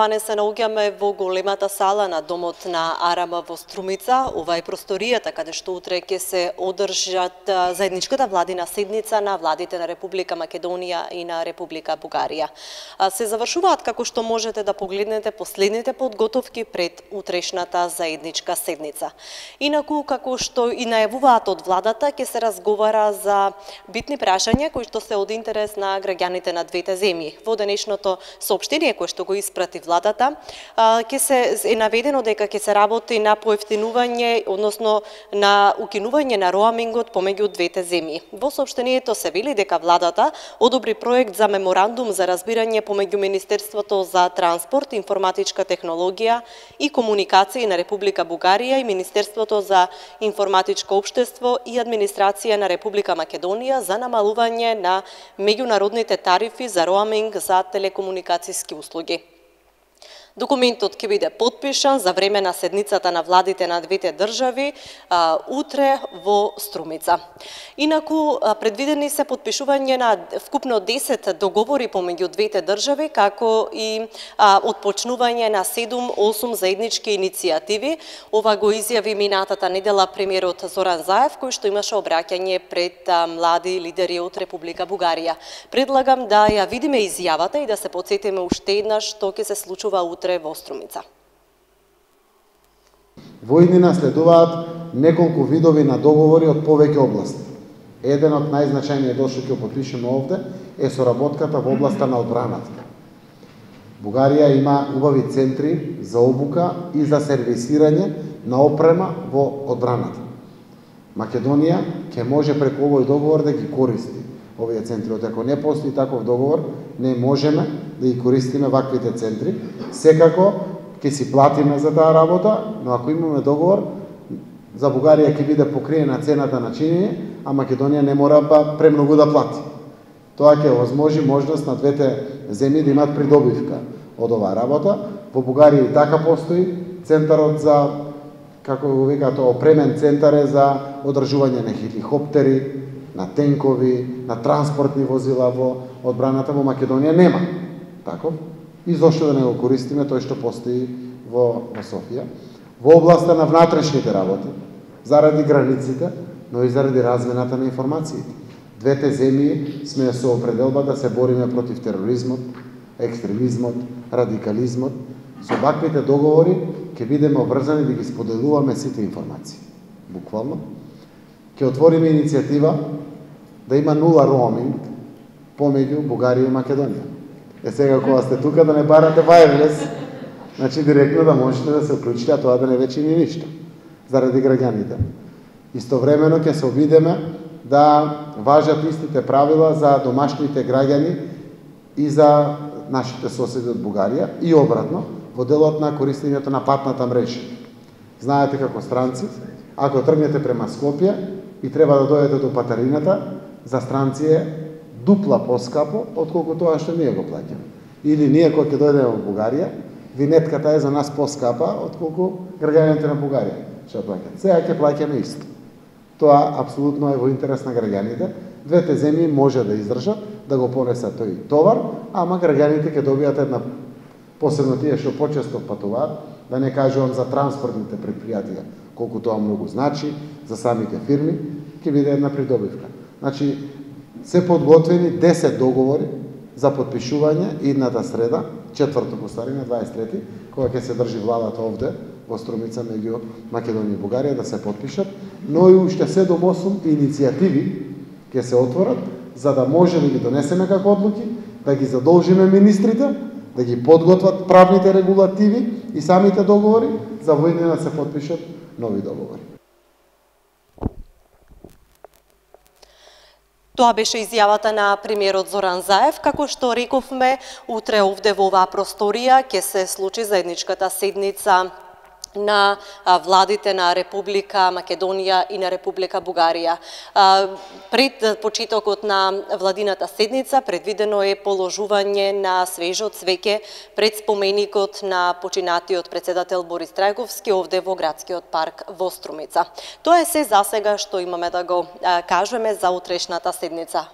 Ване, се наоѓаме во големата сала на домот на АРАМ во Струмица. Ова е просторијата каде што утре ќе се одржат заедничката владина седница на владите на Република Македонија и на Република Бугарија. Се завршуваат, како што можете да погледнете, последните подготовки пред утрешната заедничка седница. Инаку, како што и најавуваат од владата, ќе се разговара за битни прашања кои што се од интерес на граѓаните на двете земји. Во денешното соопштение кое што го испрати владата, е наведено дека ќе се работи на поевтинување, односно на укинување на роамингот помеѓу двете земји. Во соопштението се вели дека владата одобри проект за меморандум за разбирање помеѓу Министерството за транспорт, информатичка технологија и комуникации на Република Бугарија и Министерството за информатичко општество и администрација на Република Македонија за намалување на меѓународните тарифи за роаминг за телекомуникацијски услуги. Документот ќе биде потпишан за време на седницата на владите на двете држави утре во Струмица. Инаку, предвидени се потпишување на вкупно 10 договори помеѓу двете држави, како и отпочнување на 7-8 заеднички иницијативи. Ова го изјави минатата недела премиерот Зоран Заев, кој што имаше обраќање пред млади лидери од Република Бугарија. Предлагам да ја видиме изјавата и да се потсетиме уште еднаш што ќе се случува утре во Струмица. Во иднина следуваат неколку видови на договори од повеќе области. Еден од најзначајниот што ќе потпишеме овде е соработката во областа на одбраната. Бугарија има убави центри за обука и за сервисирање на опрема во одбраната. Македонија ќе може преку овој договор да ги користи овие центри. Ако не постои таков договор, не можеме да ги користиме ваквите центри. Секако ќе си платиме за таа работа, но ако имаме договор, за Бугарија ќе биде покриена цената на чинење, а Македонија не мора премногу да плати. Тоа ќе овозможи можност на двете земји да имаат придобивка од оваа работа. Во Бугарија и така постои центарот за, како го викаат, опремен центар е за одржување на хеликоптери, на тенкови, на транспортни возила во одбраната. Во Македонија нема таков. И зошто да не го користиме тој што постои во Софија. Во областа на внатрешните работи, заради границите, но и заради размената на информациите. Двете земји сме со определба да се бориме против тероризмот, екстремизмот, радикализмот. Со ваквите договори ќе бидеме обврзани да ги споделуваме сите информации. Буквално. Ќе отвориме иницијатива да има нула роаминг помеѓу Бугарија и Македонија. Сега кога сте тука да не барате wireless, значи директно да можете да се уклучите, а тоа да не вече ни ништо, заради граѓаните. Истовремено ќе се обидеме да важат истите правила за домашните граѓани и за нашите соседи од Бугарија и обратно, во делот на користењето на патната мрежа. Знаете како странци, ако тргнете према Скопје и треба да дојдете до Патарината, за странци е дупла поскапо отколку тоа што ние го плаќаме. Или ние кога ќе дојдеме во Бугарија, винетката е за нас поскапа отколку граѓаните на Бугарија што плаќаат. Сега ќе плаќаме исто. Тоа апсолутно е во интерес на граѓаните. Двете земји може да издржат, да го понесат тој товар, ама граѓаните ќе добијат една, посебно тие што почесто патуваат, да не кажувам за транспортните предпријатија, колку тоа многу значи за самите фирми, ќе биде една придобивка. Значи, се подготвени 10 договори за потпишување идната среда, 4 по стари на 23, кога ќе се држи владата овде во Струмица меѓу Македонија и Бугарија да се потпишат, но и уште 7-8 иницијативи ќе се отворат за да може да ги донесеме како одлуки, да ги задолжиме министрите, да ги подготват правните регулативи и самите договори за во иднина да се потпишат нови договори. Тоа беше изјавата на премиерот Зоран Заев. Како што рековме, утре овде во оваа просторија ќе се случи заедничката седница на владите на Република Македонија и на Република Бугарија. Пред почетокот на владината седница предвидено е положување на свежо цвеќе пред споменикот на починатиот претседател Борис Трајковски овде во градскиот парк во Струмица. Тоа е се засега што имаме да го кажеме за утрешната седница.